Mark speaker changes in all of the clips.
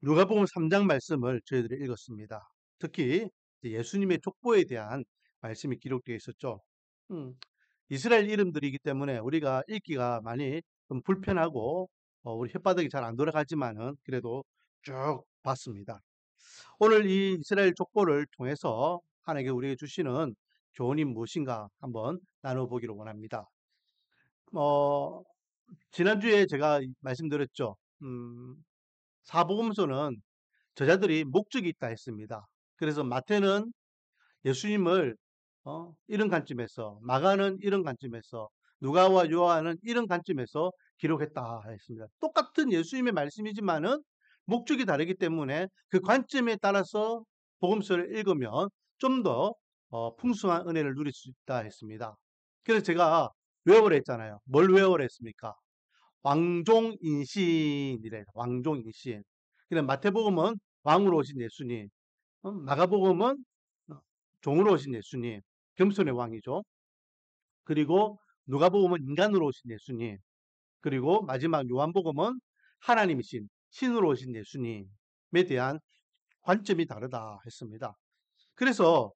Speaker 1: 누가복음 3장 말씀을 저희들이 읽었습니다. 특히 예수님의 족보에 대한 말씀이 기록되어 있었죠. 음, 이스라엘 이름들이기 때문에 우리가 읽기가 많이 좀 불편하고 우리 혓바닥이 잘 안 돌아가지만은 그래도 쭉 봤습니다. 오늘 이 이스라엘 족보를 통해서 하나님께 우리에게 주시는 교훈이 무엇인가 한번 나눠보기를 원합니다. 어, 지난주에 제가 말씀드렸죠. 사복음서는 저자들이 목적이 있다 했습니다. 그래서 마태는 예수님을 이런 관점에서, 마가는 이런 관점에서, 누가와 요한은 이런 관점에서 기록했다 했습니다. 똑같은 예수님의 말씀이지만은 목적이 다르기 때문에 그 관점에 따라서 복음서를 읽으면 좀 더 풍성한 은혜를 누릴 수 있다 했습니다. 그래서 제가 외워라 했잖아요. 뭘 외워라 했습니까? 왕종인신이래. 왕종인신. 그냥 마태복음은 왕으로 오신 예수님, 마가복음은 종으로 오신 예수님, 겸손의 왕이죠. 그리고 누가복음은 인간으로 오신 예수님, 그리고 마지막 요한복음은 하나님이신 신으로 오신 예수님에 대한 관점이 다르다 했습니다. 그래서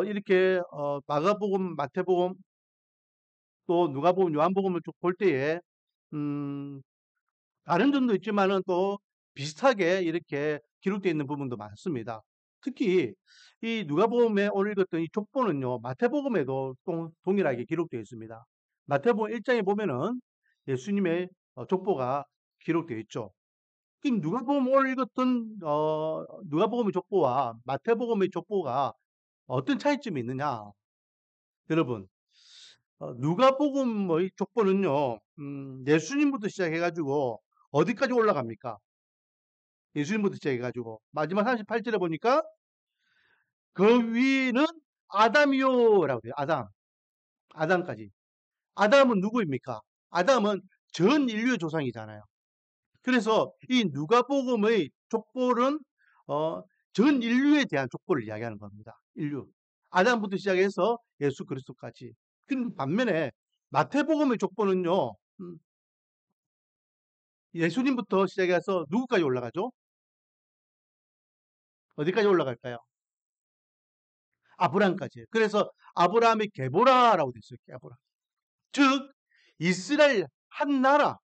Speaker 1: 이렇게 마가복음, 마태복음, 또 누가복음, 요한복음을 쭉 볼 때에 음, 다른 점도 있지만은 또 비슷하게 이렇게 기록되어 있는 부분도 많습니다. 특히 이 누가복음에 오늘 읽었던 이 족보는요, 마태복음에도 동일하게 기록되어 있습니다. 마태복음 1장에 보면은 예수님의 족보가 기록되어 있죠. 그럼 누가복음 오늘 읽었던 누가복음의 족보와 마태복음의 족보가 어떤 차이점이 있느냐? 여러분, 누가복음의 족보는요, 예수님부터 시작해가지고 어디까지 올라갑니까? 예수님부터 시작해가지고 마지막 38절에 보니까 그 위는 아담이요라고 돼요. 아담까지. 아담은 누구입니까? 아담은 전 인류의 조상이잖아요. 그래서 이 누가복음의 족보는 어, 전 인류에 대한 족보를 이야기하는 겁니다. 인류. 아담부터 시작해서 예수 그리스도까지. 근데 반면에 마태복음의 족보는요. 예수님부터 시작해서 누구까지 올라가죠? 어디까지 올라갈까요? 아브라함까지. 그래서 아브라함의 게보라라고 되어 있어요. 게보라. 즉 이스라엘 한 나라,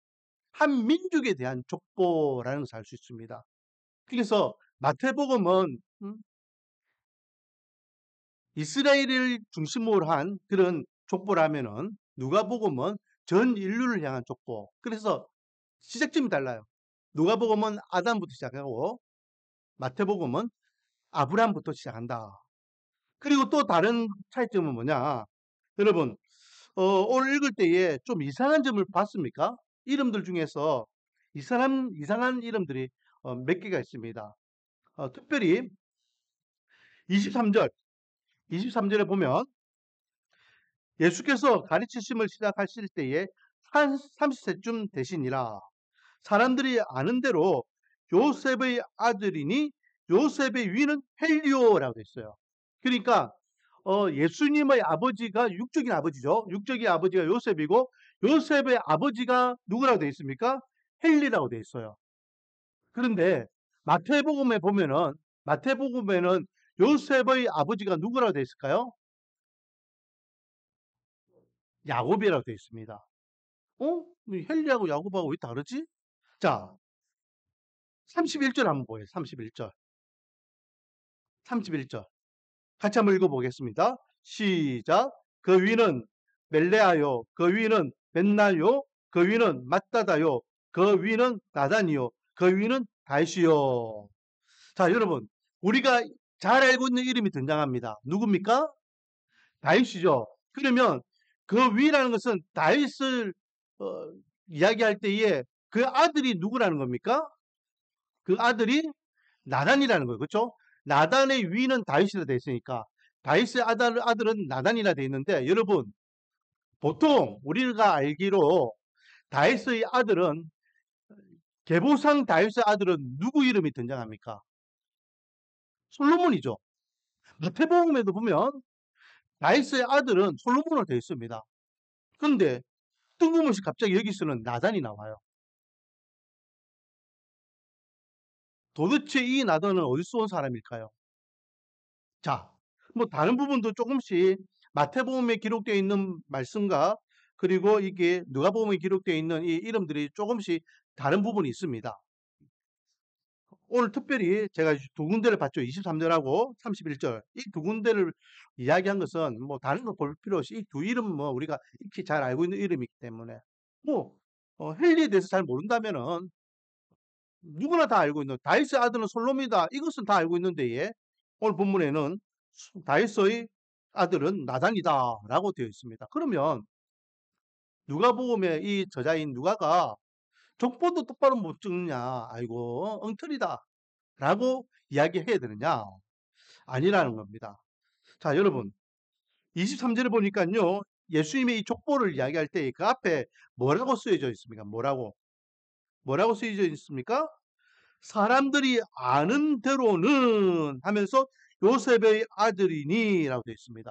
Speaker 1: 한 민족에 대한 족보라는 것을 알 수 있습니다. 그래서 마태복음은 이스라엘을 중심으로 한 그런 족보라면은 누가복음은 전 인류를 향한 족보. 그래서 시작점이 달라요. 누가복음은 아담부터 시작하고 마태복음은 아브라함부터 시작한다. 그리고 또 다른 차이점은 뭐냐? 여러분, 오늘 읽을 때에 좀 이상한 점을 봤습니까? 이름들 중에서 이상한 이름들이 몇 개가 있습니다. 특별히 23절, 23절에 보면 예수께서 가르치심을 시작하실 때에 한 30세쯤 되시니라. 사람들이 아는 대로 요셉의 아들이니 요셉의 위는 헬리오라고 했어요. 그러니까 예수님의 아버지가 육적인 아버지죠. 육적인 아버지가 요셉이고 요셉의 아버지가 누구라고 되어 있습니까? 헬리라고 되어 있어요. 그런데 마태복음에 보면은 마태복음에는 요셉의 아버지가 누구라고 되어 있을까요? 야곱이라고 되어 있습니다. 헬리하고 야곱하고 왜 다르지? 자, 31절 한번 보여요. 31절. 31절. 같이 한번 읽어보겠습니다. 시작. 그 위는 멜레아요. 그 위는 벤나요. 그 위는 맞다다요. 그 위는 나단이요. 그 위는 다시요. 자, 여러분. 우리가 잘 알고 있는 이름이 등장합니다. 누굽니까? 다윗이죠. 그러면 그 위라는 것은 다윗을 어, 이야기할 때에 그 아들이 누구라는 겁니까? 그 아들이 나단이라는 거예요. 그렇죠? 나단의 위는 다윗이라 되어 있으니까 다윗의 아들은 나단이라 되어 있는데 여러분 보통 우리가 알기로 다윗의 아들은 계보상 다윗의 아들은 누구 이름이 등장합니까? 솔로몬이죠. 마태복음에도 보면 다윗의 아들은 솔로몬으로 되어 있습니다. 그런데 뜬금없이 갑자기 여기서는 나단이 나와요. 도대체 이 나단은 어디서 온 사람일까요? 자, 뭐 다른 부분도 조금씩 마태복음에 기록되어 있는 말씀과 그리고 이게 누가복음에 기록되어 있는 이 이름들이 조금씩 다른 부분이 있습니다. 오늘 특별히 제가 두 군데를 봤죠. 23절하고 31절. 이 두 군데를 이야기한 것은 뭐 다른 거 볼 필요 없이 이 두 이름 뭐 우리가 익히 잘 알고 있는 이름이기 때문에 뭐 헨리에 대해서 잘 모른다면은 누구나 다 알고 있는 다윗의 아들은 솔로몬이다. 이것은 다 알고 있는데 예. 오늘 본문에는 다윗의 아들은 나단이다라고 되어 있습니다. 그러면 누가복음의 이 저자인 누가가 족보도 똑바로 못 찍느냐? 아이고 엉터리다라고 이야기해야 되느냐? 아니라는 겁니다. 자, 여러분 23절에 보니까요. 예수님의 이 족보를 이야기할 때 그 앞에 뭐라고 쓰여져 있습니까? 뭐라고 쓰여져 있습니까? 사람들이 아는 대로는 하면서 요셉의 아들이니라고 되어 있습니다.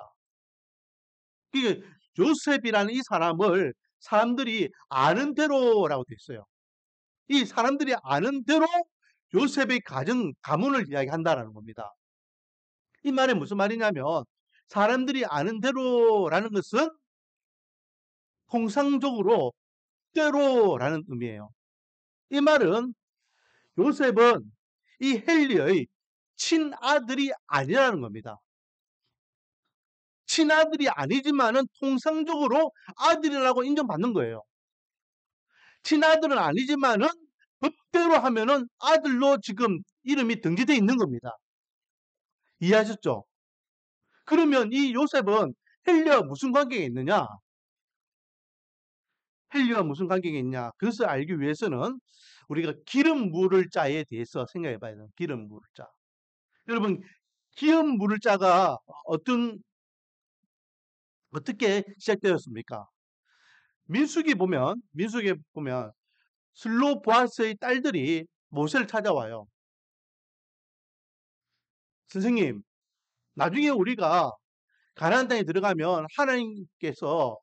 Speaker 1: 이게 요셉이라는 이 사람을 사람들이 아는 대로라고 되어 있어요. 이 사람들이 아는 대로 요셉의 가문을 이야기한다라는 겁니다. 이 말이 무슨 말이냐면 사람들이 아는 대로라는 것은 통상적으로 때로라는 의미예요. 이 말은 요셉은 이 헨리의 친아들이 아니라는 겁니다. 친아들이 아니지만은 통상적으로 아들이라고 인정받는 거예요. 친아들은 아니지만은 법대로 하면은 아들로 지금 이름이 등재되어 있는 겁니다. 이해하셨죠? 그러면 이 요셉은 헨리와 무슨 관계가 있느냐? 헨리와 무슨 관계가 있냐? 그것을 알기 위해서는 우리가 기름 물을 자에 대해서 생각해 봐야 돼요. 기름 물을 자. 여러분, 기름 물을 자가 어떻게 시작되었습니까? 민수기 보면 슬로보아스의 딸들이 모세를 찾아와요. 선생님, 나중에 우리가 가나안 땅에 들어가면 하나님께서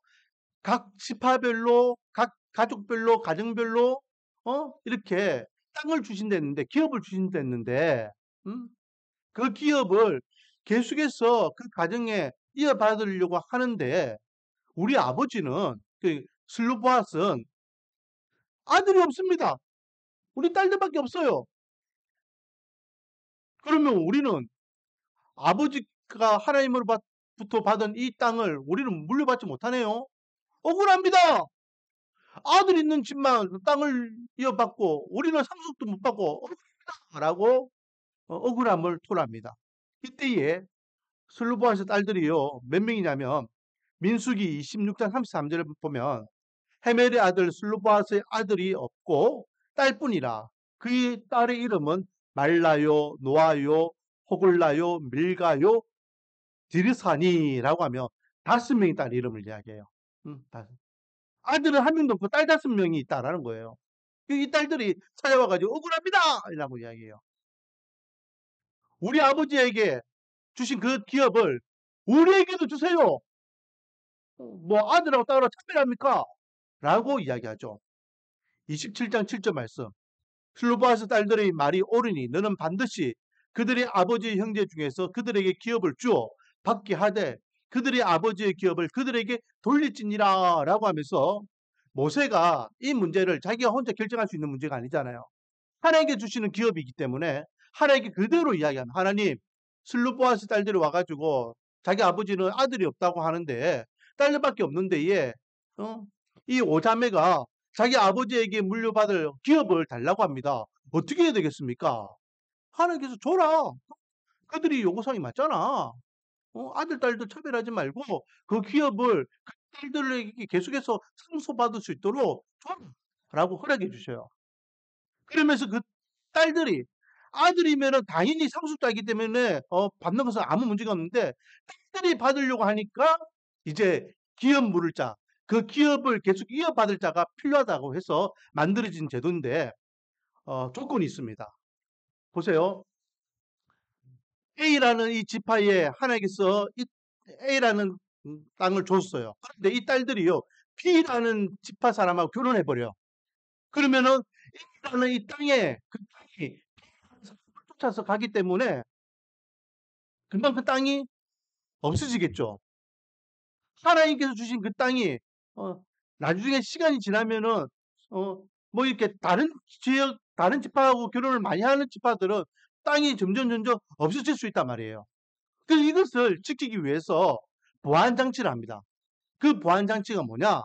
Speaker 1: 각 지파별로, 각 가족별로, 가정별로 이렇게 땅을 주신다는데 기업을 주신다는데 그 기업을 계속해서 그 가정에 이어받으려고 하는데 우리 아버지는 그 슬로보아스는 아들이 없습니다. 우리 딸들밖에 없어요. 그러면 우리는 아버지가 하나님으로부터 받은 이 땅을 우리는 물려받지 못하네요. 억울합니다. 아들 있는 집만 땅을 이어받고 우리는 상속도 못 받고 억울하다라고 억울함을 토로합니다. 이때에 슬로보아스 딸들이요 몇 명이냐면 민수기 26장 33절을 보면 헤멜의 아들 슬로보아스의 아들이 없고 딸뿐이라 그의 딸의 이름은 말라요 노아요 호글라요 밀가요 디르사니라고 하며 5명의 딸 이름을 이야기해요. 아들은 한 명도 없고 딸 5명이 있다라는 거예요. 이 딸들이 찾아와가지고 억울합니다! 이라고 이야기해요. 우리 아버지에게 주신 그 기업을 우리에게도 주세요! 뭐 아들하고 딸하고 차별합니까? 라고 이야기하죠. 27장 7절 말씀. 슬로보아스 딸들의 말이 옳으니 너는 반드시 그들의 아버지의 형제 중에서 그들에게 기업을 주어 받게 하되 그들의 아버지의 기업을 그들에게 돌릴지니라 라고 하면서 모세가 이 문제를 자기가 혼자 결정할 수 있는 문제가 아니잖아요. 하나님께 주시는 기업이기 때문에 하나님께 그대로 이야기하면 하나님 슬로보아스 딸들이 와가지고 자기 아버지는 아들이 없다고 하는데 딸들밖에 없는데 이 오자매가 자기 아버지에게 물려받을 기업을 달라고 합니다. 어떻게 해야 되겠습니까? 하나님께서 줘라. 그들이 요구사항이 맞잖아. 아들, 딸도 차별하지 말고 그 기업을 그 딸들에게 계속해서 상속받을 수 있도록 줘라. 라고 허락해 주셔요. 그러면서 그 딸들이 아들이면은 당연히 상속자이기 때문에 받는 것은 아무 문제가 없는데 딸들이 받으려고 하니까 이제 기업 물을 자, 그 기업을 계속 이어받을 자가 필요하다고 해서 만들어진 제도인데 조건이 있습니다. 보세요. A라는 이 지파에 하나님께서 이 A라는 땅을 줬어요. 그런데 이 딸들이요. B라는 지파 사람하고 결혼해 버려. 그러면은 A라는 이 땅에 그 땅이 쫓아서 가기 때문에 금방 그 땅이 없어지겠죠. 하나님께서 주신 그 땅이 나중에 시간이 지나면은 뭐 이렇게 다른 지역 다른 지파하고 결혼을 많이 하는 지파들은 땅이 점점 없어질 수 있단 말이에요. 이것을 지키기 위해서 보안 장치를 합니다. 그 보안 장치가 뭐냐?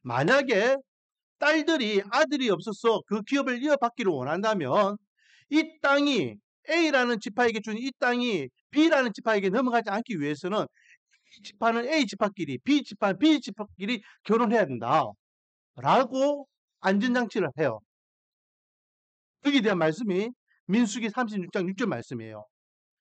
Speaker 1: 만약에 딸들이 아들이 없어서 그 기업을 이어받기를 원한다면 이 땅이 A라는 지파에게 준 이 땅이 B라는 지파에게 넘어가지 않기 위해서는 A 지파는 A 지파끼리, B 지파는 B 지파끼리 결혼해야 된다. 라고 안전장치를 해요. 거기에 대한 말씀이 민수기 36장 6절 말씀이에요.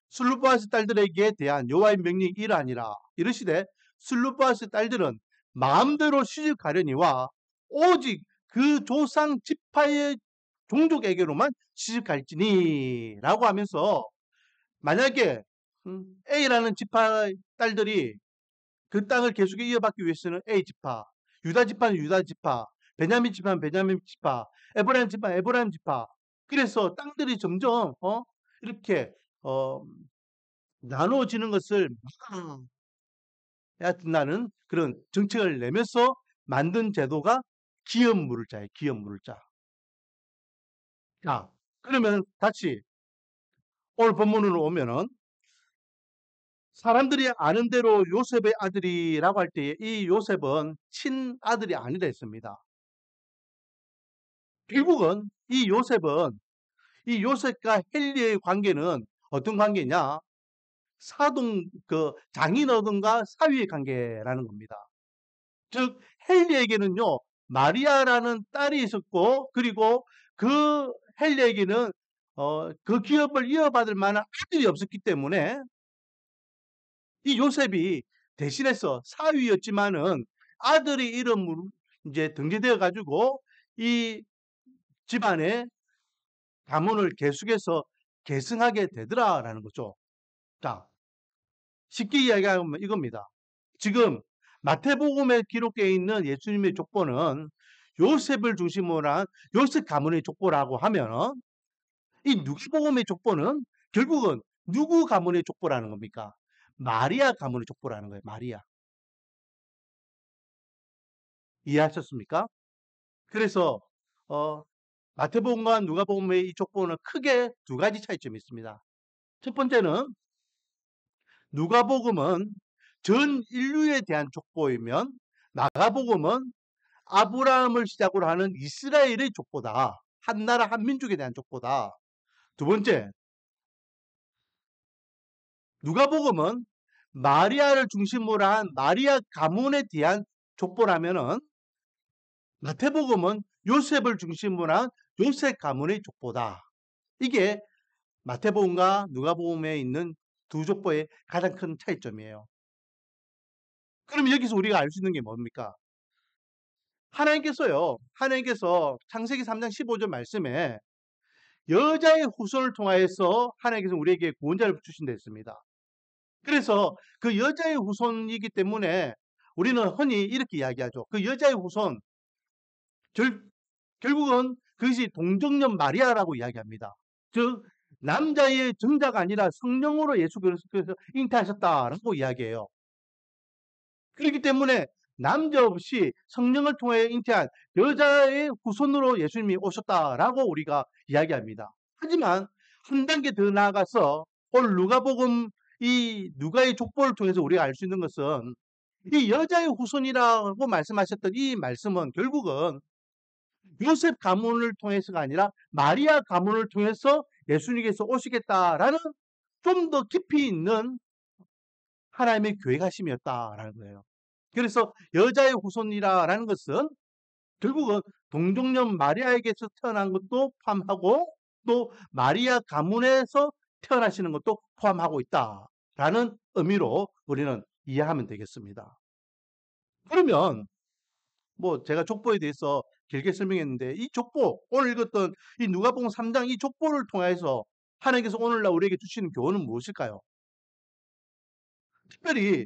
Speaker 1: 슬루보아스 딸들에게 대한 여호와의 명령이 이러하니라. 이르시되 슬루보아스 딸들은 마음대로 시집가려니와 오직 그 조상 지파의 종족에게로만 시집갈지니 라고 하면서 만약에 A라는 지파의 딸들이 그 땅을 계속 이어받기 위해서는 A 지파, 유다 지파는 유다 지파, 베냐민 지파는 베냐민 지파, 에브라임 지파는 에브라임 지파. 그래서 땅들이 점점 이렇게 나누어지는 것을 막아야 된다는 그런 정책을 내면서 만든 제도가 기업물자예요. 기업물자. 자, 그러면 다시 오늘 본문으로 오면은 사람들이 아는 대로 요셉의 아들이라고 할 때 이 요셉은 친아들이 아니라 했습니다. 결국은 이 요셉과 헬리의 관계는 어떤 관계냐? 사동 그 장인어른과 사위의 관계라는 겁니다. 즉 헬리에게는요 마리아라는 딸이 있었고 그리고 그 헬리에게는 그 기업을 이어받을 만한 아들이 없었기 때문에 이 요셉이 대신해서 사위였지만은 아들의 이름으로 이제 등재되어 가지고 이 집안의 가문을 계속해서 계승하게 되더라라는 거죠. 자, 쉽게 이야기하면 이겁니다. 지금 마태복음에 기록되어 있는 예수님의 족보는 요셉을 중심으로 한 요셉 가문의 족보라고 하면 이 누가복음의 족보는 결국은 누구 가문의 족보라는 겁니까? 마리아 가문의 족보라는 거예요. 마리아. 이해하셨습니까? 그래서 마태복음과 누가복음의 이 족보는 크게 두 가지 차이점이 있습니다. 첫 번째는 누가복음은 전 인류에 대한 족보이면 마가복음은 아브라함을 시작으로 하는 이스라엘의 족보다. 한 나라 한 민족에 대한 족보다. 두 번째, 누가복음은 마리아를 중심으로 한 마리아 가문에 대한 족보라면은 마태복음은 요셉을 중심으로 한 요셉 가문의 족보다. 이게 마태복음과 누가복음에 있는 두 족보의 가장 큰 차이점이에요. 그럼 여기서 우리가 알 수 있는 게 뭡니까? 하나님께서 창세기 3장 15절 말씀에 여자의 후손을 통하여서 하나님께서 우리에게 구원자를 주신다 했습니다. 그래서 그 여자의 후손이기 때문에 우리는 흔히 이렇게 이야기하죠. 그 여자의 후손, 결국은 그것이 동정녀 마리아라고 이야기합니다. 즉 남자의 정자가 아니라 성령으로 예수 그리스도께서 잉태하셨다라고 이야기해요. 그렇기 때문에 남자 없이 성령을 통해 잉태한 여자의 후손으로 예수님이 오셨다라고 우리가 이야기합니다. 하지만 한 단계 더 나아가서 오늘 누가복음 이 누가의 족보를 통해서 우리가 알 수 있는 것은 이 여자의 후손이라고 말씀하셨던 이 말씀은 결국은 요셉 가문을 통해서가 아니라 마리아 가문을 통해서 예수님께서 오시겠다라는 좀 더 깊이 있는 하나님의 계획하심이었다라는 거예요. 그래서 여자의 후손이라는 것은 결국은 동정녀 마리아에게서 태어난 것도 포함하고 또 마리아 가문에서 태어나시는 것도 포함하고 있다라는 의미로 우리는 이해하면 되겠습니다. 그러면 뭐 제가 족보에 대해서 길게 설명했는데 이 족보 오늘 읽었던 이 누가복음 3장 이 족보를 통해서 하나님께서 오늘날 우리에게 주시는 교훈은 무엇일까요? 특별히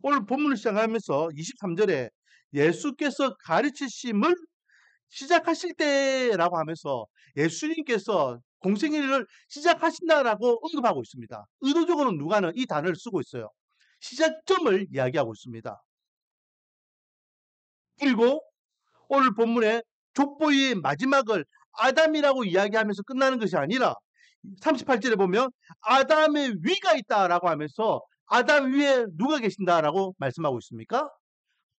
Speaker 1: 오늘 본문을 시작하면서 23절에 예수께서 가르치심을 시작하실 때라고 하면서 예수님께서 공생애를 시작하신다라고 언급하고 있습니다. 의도적으로 누가는 이 단어를 쓰고 있어요. 시작점을 이야기하고 있습니다. 그리고 오늘 본문에 족보의 마지막을 아담이라고 이야기하면서 끝나는 것이 아니라 38절에 보면 아담의 위가 있다라고 하면서 아담 위에 누가 계신다라고 말씀하고 있습니까?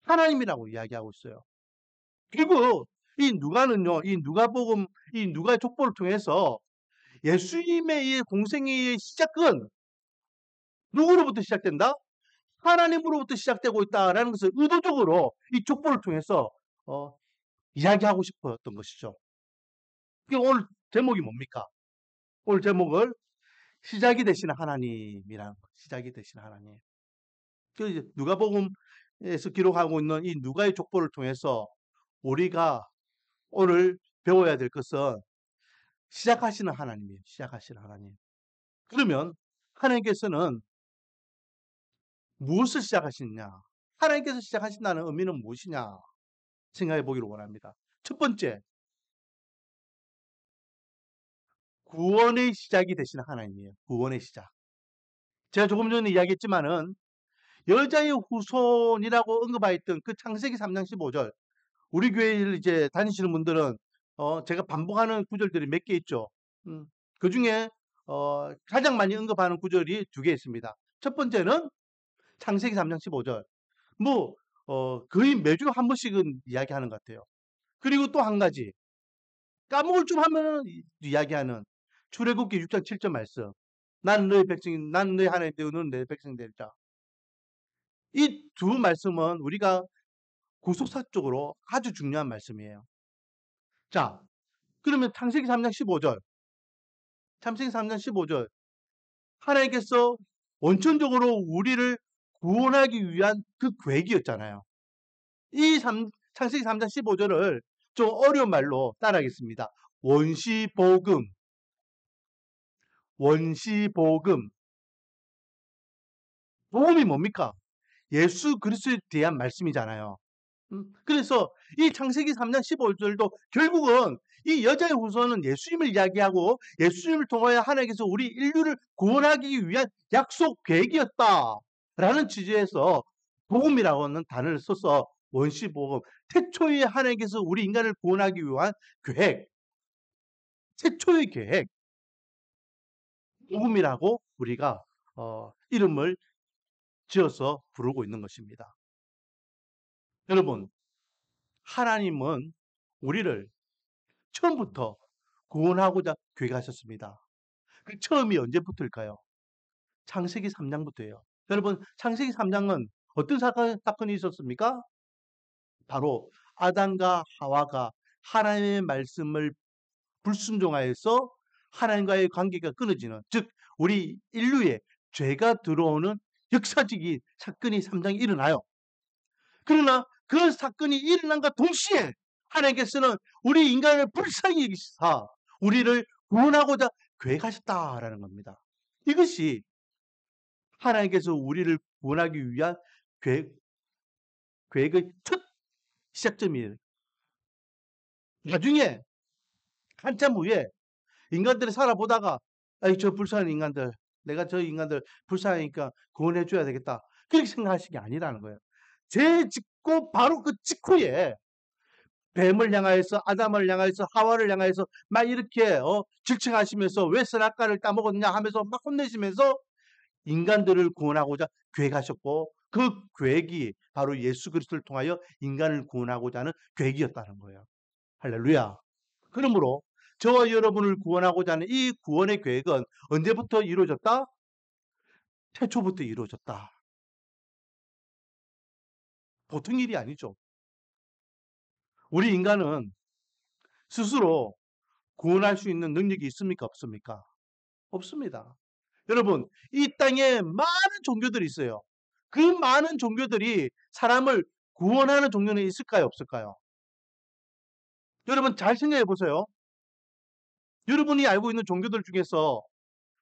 Speaker 1: 하나님이라고 이야기하고 있어요. 그리고 이 누가는요, 이 누가복음, 이 누가의 족보를 통해서 예수님의 이 공생애의 시작은 누구로부터 시작된다? 하나님으로부터 시작되고 있다라는 것을 의도적으로 이 족보를 통해서 이야기하고 싶었던 것이죠. 그게 오늘 제목이 뭡니까? 오늘 제목을 시작이 되시는 하나님이라는 거. 시작이 되시는 하나님. 그 이제 누가복음에서 기록하고 있는 이 누가의 족보를 통해서 우리가 오늘 배워야 될 것은 시작하시는 하나님이에요. 시작하시는 하나님. 그러면 하나님께서는 무엇을 시작하시느냐? 하나님께서 시작하신다는 의미는 무엇이냐? 생각해 보기를 원합니다. 첫 번째, 구원의 시작이 되시는 하나님이에요. 구원의 시작. 제가 조금 전에 이야기했지만은 여자의 후손이라고 언급하였던 그 창세기 3장 15절. 우리 교회를 이제 다니시는 분들은 제가 반복하는 구절들이 몇 개 있죠. 그 중에 가장 많이 언급하는 구절이 두 개 있습니다. 첫 번째는 창세기 3장 15절. 뭐 거의 매주 한 번씩은 이야기하는 것 같아요. 그리고 또 한 가지 까먹을 좀 하면 이야기하는 출애굽기 6장 7절 말씀. 난 너의 백성, 난 너의 하나님 되고 너는 내 백성 되자. 이 두 말씀은 우리가 구속사적으로 아주 중요한 말씀이에요. 자, 그러면 창세기 3장 15절. 창세기 3장 15절. 하나님께서 원천적으로 우리를 구원하기 위한 그 계획이었잖아요. 이 창세기 3장 15절을 좀 어려운 말로 따라하겠습니다. 원시복음. 원시복음. 복음이 뭡니까? 예수 그리스도에 대한 말씀이잖아요. 그래서 이 창세기 3장 15절도 결국은 이 여자의 후손은 예수님을 이야기하고 예수님을 통하여 하나님께서 우리 인류를 구원하기 위한 약속 계획이었다라는 취지에서 복음이라고 하는 단어를 써서 원시복음, 태초에 하나님께서 우리 인간을 구원하기 위한 계획, 최초의 계획, 복음이라고 우리가 이름을 지어서 부르고 있는 것입니다. 여러분, 하나님은 우리를 처음부터 구원하고자 계획하셨습니다. 그 처음이 언제부터일까요? 창세기 3장부터예요. 여러분, 창세기 3장은 어떤 사건이 있었습니까? 바로 아담과 하와가 하나님의 말씀을 불순종하여서 하나님과의 관계가 끊어지는, 즉 우리 인류에 죄가 들어오는 역사적인 사건이 3장에 일어나요. 그러나 그 사건이 일어난과 동시에 하나님께서는 우리 인간을 불쌍히 여기사 우리를 구원하고자 계획하셨다라는 겁니다. 이것이 하나님께서 우리를 구원하기 위한 계획의 첫 시작점이에요. 나중에 한참 후에 인간들이 살아보다가 저 불쌍한 인간들, 내가 저 인간들 불쌍하니까 구원해 줘야 되겠다. 그렇게 생각하시는 게 아니라는 거예요. 죄 짓고 바로 그 직후에 뱀을 향하여서 아담을 향하여서 하와를 향하여서 막 이렇게 질책하시면서 왜 선악과를 따먹었냐 하면서 막 혼내시면서 인간들을 구원하고자 계획하셨고 그 계획이 바로 예수 그리스도를 통하여 인간을 구원하고자 하는 계획이었다는 거예요. 할렐루야. 그러므로 저와 여러분을 구원하고자 하는 이 구원의 계획은 언제부터 이루어졌다? 태초부터 이루어졌다. 보통 일이 아니죠. 우리 인간은 스스로 구원할 수 있는 능력이 있습니까? 없습니까? 없습니다. 여러분, 이 땅에 많은 종교들이 있어요. 그 많은 종교들이 사람을 구원하는 종교는 있을까요? 없을까요? 여러분, 잘 생각해 보세요. 여러분이 알고 있는 종교들 중에서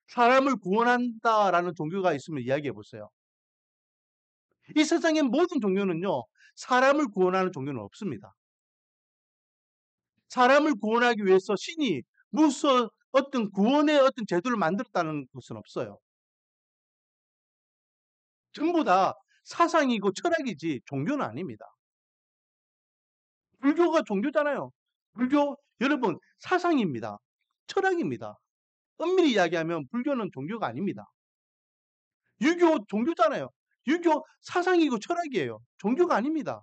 Speaker 1: 사람을 구원한다라는 종교가 있으면 이야기해 보세요. 이 세상의 모든 종교는요, 사람을 구원하는 종교는 없습니다. 사람을 구원하기 위해서 신이 무슨 어떤 구원의 어떤 제도를 만들었다는 것은 없어요. 전부 다 사상이고 철학이지 종교는 아닙니다. 불교가 종교잖아요. 불교 여러분 사상입니다. 철학입니다. 엄밀히 이야기하면 불교는 종교가 아닙니다. 유교 종교잖아요. 유교 사상이고 철학이에요. 종교가 아닙니다.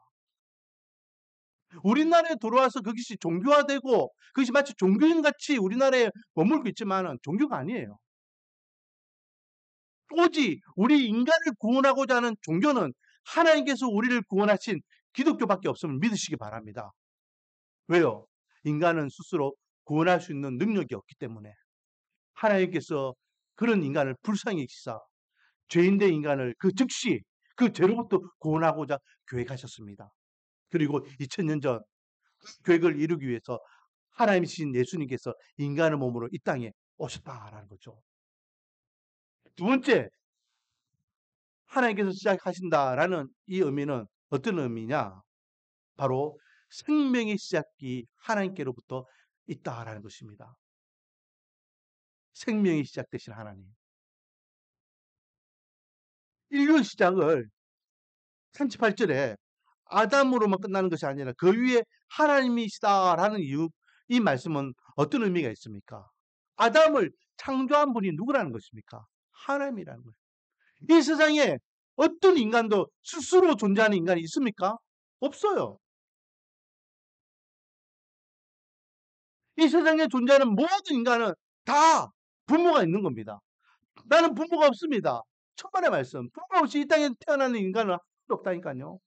Speaker 1: 우리나라에 들어와서 그것이 종교화되고 그것이 마치 종교인 같이 우리나라에 머물고 있지만은 종교가 아니에요. 오직 우리 인간을 구원하고자 하는 종교는 하나님께서 우리를 구원하신 기독교밖에 없음을 믿으시기 바랍니다. 왜요? 인간은 스스로 구원할 수 있는 능력이 없기 때문에 하나님께서 그런 인간을 불쌍히 여기사 죄인된 인간을 그 즉시 그 죄로부터 구원하고자 계획하셨습니다. 그리고 2000년 전 계획을 이루기 위해서 하나님이신 예수님께서 인간의 몸으로 이 땅에 오셨다라는 거죠. 두 번째, 하나님께서 시작하신다라는 이 의미는 어떤 의미냐? 바로 생명의 시작이 하나님께로부터 있다라는 것입니다. 생명이 시작되신 하나님. 인류의 시작을 38절에 아담으로만 끝나는 것이 아니라 그 위에 하나님이시다라는 이 말씀은 어떤 의미가 있습니까? 아담을 창조한 분이 누구라는 것입니까? 하나님이라는 거예요. 이 세상에 어떤 인간도 스스로 존재하는 인간이 있습니까? 없어요. 이 세상에 존재하는 모든 인간은 다 부모가 있는 겁니다. 나는 부모가 없습니다. 천만의 말씀. 부모 없이 이 땅에 태어나는 인간은 아무도 없다니까요.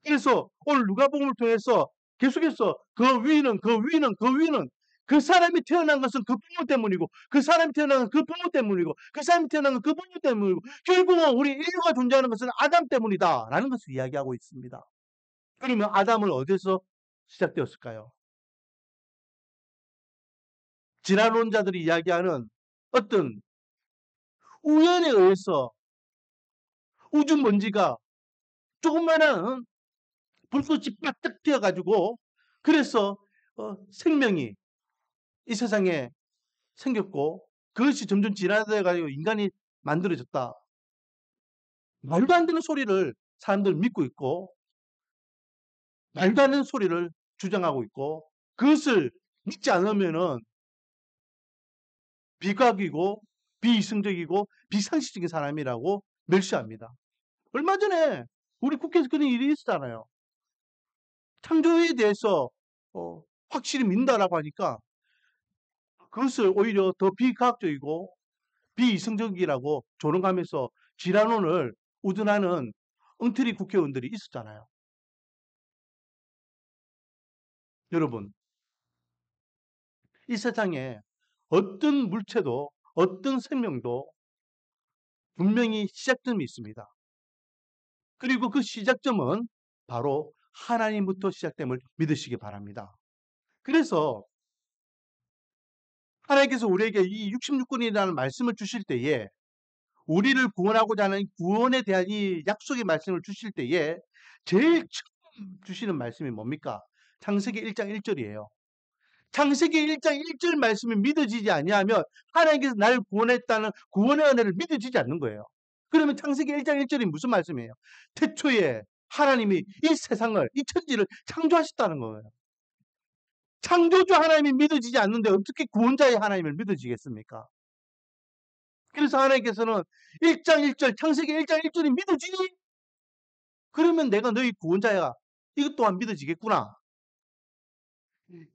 Speaker 1: 그래서 오늘 누가복음을 통해서 계속해서 그 위는 그 위는 그 위는 그 사람이 태어난 것은 그 부모 때문이고 그 사람이 태어난 것은 그 부모 때문이고 그 사람이 태어난 것은 그 부모 때문이고 결국은 우리 인류가 존재하는 것은 아담 때문이다라는 것을 이야기하고 있습니다. 그러면 아담은 어디서 시작되었을까요? 진화론자들이 이야기하는 어떤 우연에 의해서 우주 먼지가 조그마한 불꽃이 빠뜩 튀어가지고 그래서 생명이 이 세상에 생겼고 그것이 점점 진화되어 가지고 인간이 만들어졌다. 말도 안 되는 소리를 사람들 믿고 있고 말도 안 되는 소리를 주장하고 있고 그것을 믿지 않으면은 비과학이고 비이성적이고 비상식적인 사람이라고 멸시합니다. 얼마 전에 우리 국회에서 그런 일이 있었잖아요. 창조에 대해서 확실히 믿는다라고 하니까 그것을 오히려 더 비과학적이고 비이성적이라고 조롱하면서 지란론을 우둔하는 엉터리 국회의원들이 있었잖아요. 여러분, 이 세상에 어떤 물체도 어떤 생명도 분명히 시작점이 있습니다. 그리고 그 시작점은 바로 하나님부터 시작됨을 믿으시기 바랍니다. 그래서 하나님께서 우리에게 이 66권이라는 말씀을 주실 때에 우리를 구원하고자 하는 구원에 대한 이 약속의 말씀을 주실 때에 제일 처음 주시는 말씀이 뭡니까? 창세기 1장 1절이에요. 창세기 1장 1절 말씀이 믿어지지 아니하면 하나님께서 나를 구원했다는 구원의 은혜를 믿어지지 않는 거예요. 그러면 창세기 1장 1절이 무슨 말씀이에요? 태초에 하나님이 이 세상을 이 천지를 창조하셨다는 거예요. 창조주 하나님이 믿어지지 않는데 어떻게 구원자의 하나님을 믿어지겠습니까? 그래서 하나님께서는 1장 1절 창세기 1장 1절이 믿어지니? 그러면 내가 너희 구원자야. 이것 또한 믿어지겠구나.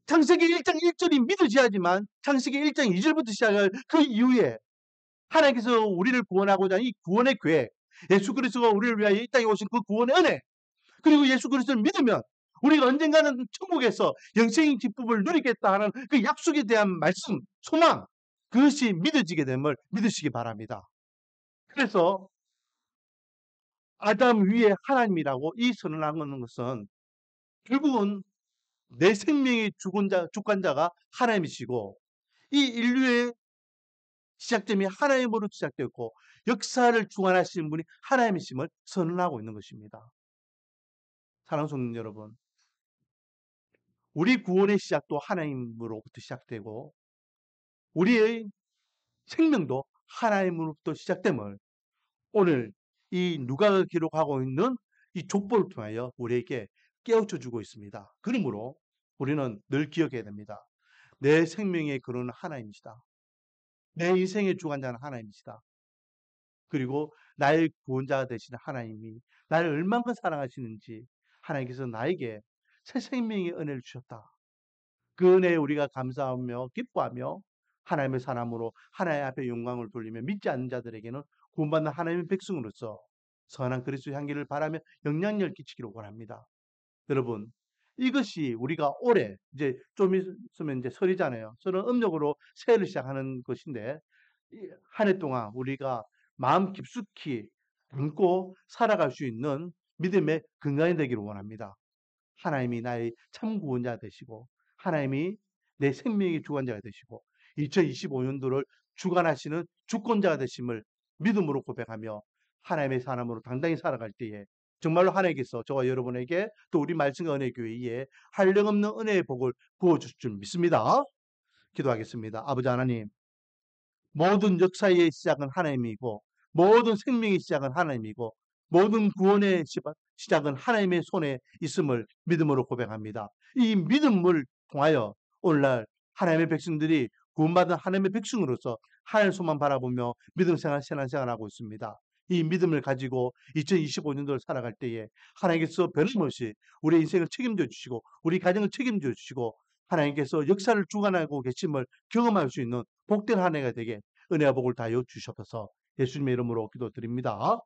Speaker 1: 창세기 1장 1절이 믿어져야지만 창세기 1장 2절부터 시작할 그 이후에 하나님께서 우리를 구원하고자 하는 이 구원의 계획, 예수 그리스도가 우리를 위하여 이 땅에 오신 그 구원의 은혜, 그리고 예수 그리스도를 믿으면 우리가 언젠가는 천국에서 영생의 기쁨을 누리겠다 하는 그 약속에 대한 말씀, 소망, 그것이 믿어지게 됨을 믿으시기 바랍니다. 그래서 아담 위에 하나님이라고 이 선언하는 것은 결국은 내 생명의 주관자가 하나님이시고 이 인류의 시작점이 하나님으로 시작되었고 역사를 주관하시는 분이 하나님이심을 선언하고 있는 것입니다. 사랑하는 성도 여러분, 우리 구원의 시작도 하나님으로부터 시작되고 우리의 생명도 하나님으로부터 시작됨을 오늘 이 누가가 기록하고 있는 이 족보를 통하여 우리에게 깨우쳐 주고 있습니다. 그러므로 우리는 늘 기억해야 됩니다. 내 생명의 근원은 하나님이시다. 내 인생의 주관자는 하나님이시다. 그리고 나의 구원자가 되시는 하나님이 나를 얼만큼 사랑하시는지 하나님께서 나에게 새 생명의 은혜를 주셨다. 그 은혜에 우리가 감사하며 기뻐하며 하나님의 사람으로 하나님 앞에 영광을 돌리며 믿지 않는 자들에게는 구원받는 하나님의 백성으로서 선한 그리스도의 향기를 바라며 영향력을 끼치기를 원합니다. 여러분, 이것이 우리가 올해 이제 좀 있으면 이제 설이잖아요. 설은 음력으로 새해를 시작하는 것인데 한 해 동안 우리가 마음 깊숙이 담고 살아갈 수 있는 믿음의 근간이 되기를 원합니다. 하나님이 나의 참 구원자 되시고 하나님이 내 생명의 주관자가 되시고 2025년도를 주관하시는 주권자가 되심을 믿음으로 고백하며 하나님의 사람으로 당당히 살아갈 때에 정말로 하나님께서 저와 여러분에게 또 우리 말씀과 은혜교회에 한량없는 은혜의 복을 부어주실 줄 믿습니다. 기도하겠습니다. 아버지 하나님, 모든 역사의 시작은 하나님이고 모든 생명의 시작은 하나님이고 모든 구원의 시작은 하나님의 손에 있음을 믿음으로 고백합니다. 이 믿음을 통하여 오늘날 하나님의 백성들이 구원받은 하나님의 백성으로서 하나님 손만 바라보며 믿음 생활, 신앙생활하고 있습니다. 이 믿음을 가지고 2025년도를 살아갈 때에 하나님께서 변함없이 우리 인생을 책임져 주시고 우리 가정을 책임져 주시고 하나님께서 역사를 주관하고 계심을 경험할 수 있는 복된 한 해가 되게 은혜와 복을 다하여 주셔서 예수님의 이름으로 기도드립니다.